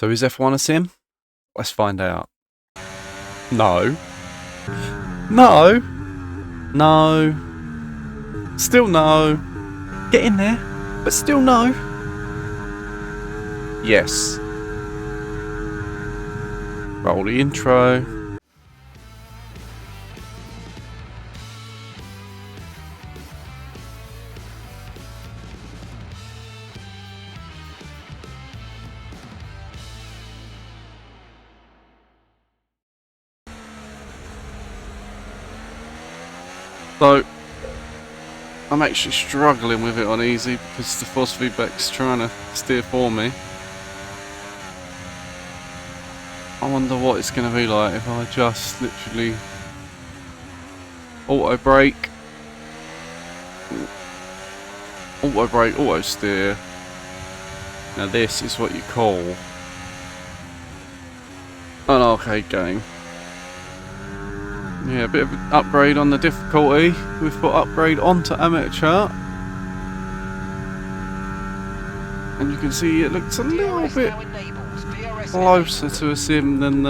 So is F1 a sim? Let's find out. No. No. No. Still no. Get in there. But still no. Yes. Roll the intro. So, I'm actually struggling with it on easy because the force feedback's trying to steer for me. I wonder what it's going to be like if I just literally auto brake, auto steer. Now this is what you call an arcade game. Yeah, a bit of an upgrade on the difficulty. We've put upgrade onto amateur. And you can see it looks a little bit closer to a sim than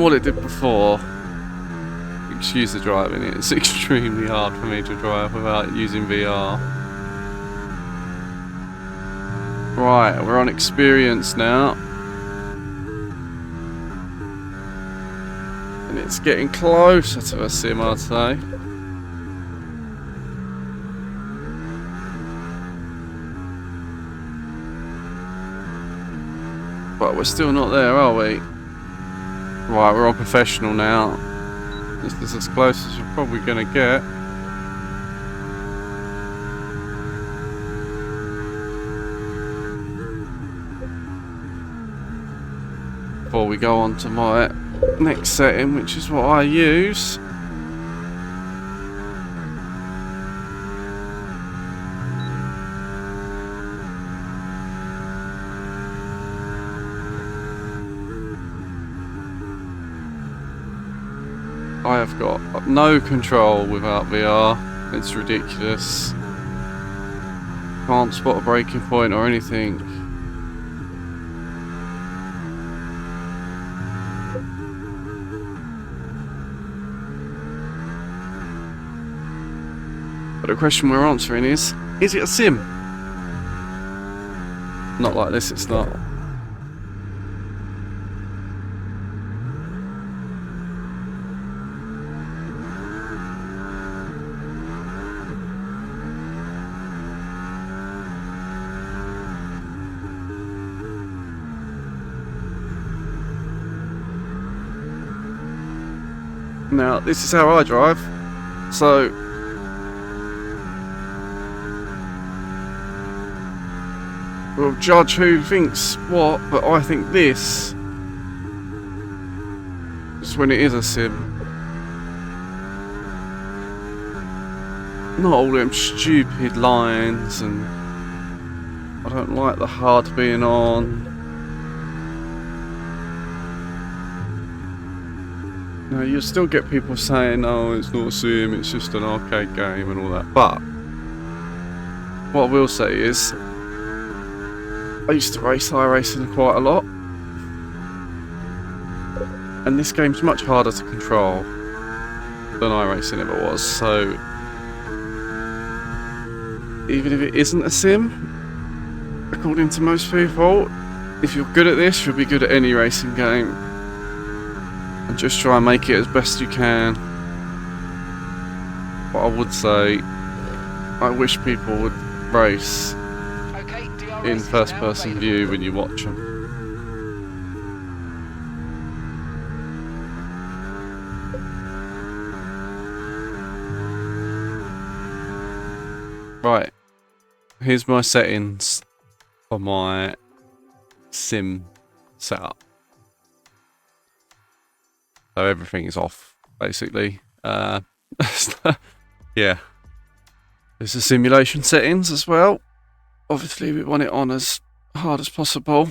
what it did before. Excuse the driving, it's extremely hard for me to drive without using VR. Right, we're on experience now. And it's getting closer to a sim, I'd say. But we're still not there, are we? Right, we're on professional now. This is as close as you're probably going to get. Before we go on to my next setting, which is what I use. I have got no control without VR. It's ridiculous. Can't spot a braking point or anything. But the question we're answering is it a sim? Not like this, it's not. Now, this is how I drive, so we'll judge who thinks what, but I think this is when it is a sim. Not all them stupid lines, and I don't like the HUD being on. Now, you'll still get people saying, oh, it's not a sim, it's just an arcade game and all that. But what I will say is, I used to race iRacing quite a lot. And this game's much harder to control than iRacing ever was. So, even if it isn't a sim, according to most people, if you're good at this, you'll be good at any racing game. And just try and make it as best you can. But I would say, I wish people would race in first person view when you watch them. Right, here's my settings for my sim setup. So everything is off, basically. Yeah. There's the simulation settings as well. Obviously, we want it on as hard as possible.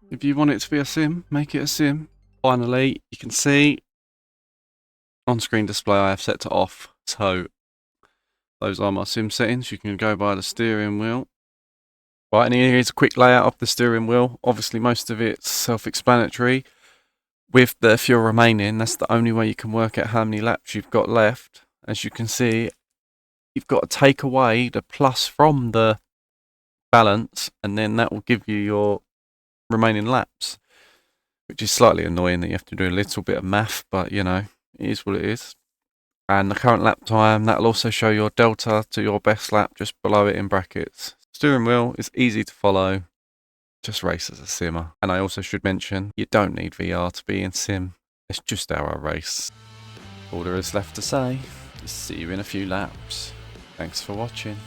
If you want it to be a sim, make it a sim. Finally, you can see on-screen display I have set to off. So those are my sim settings. You can go by the steering wheel. Right, and here is a quick layout of the steering wheel. Obviously, most of it's self-explanatory. With the fuel remaining, that's the only way you can work out how many laps you've got left. As you can see, you've got to take away the plus from the balance, and then that will give you your remaining laps, which is slightly annoying that you have to do a little bit of math, but you know, it is what it is. And the current lap time, that'll also show your delta to your best lap just below it in brackets. Steering wheel is easy to follow, just race as a simmer. And I also should mention, you don't need VR to be in sim, it's just how I race. All there is left to say is see you in a few laps. Thanks for watching.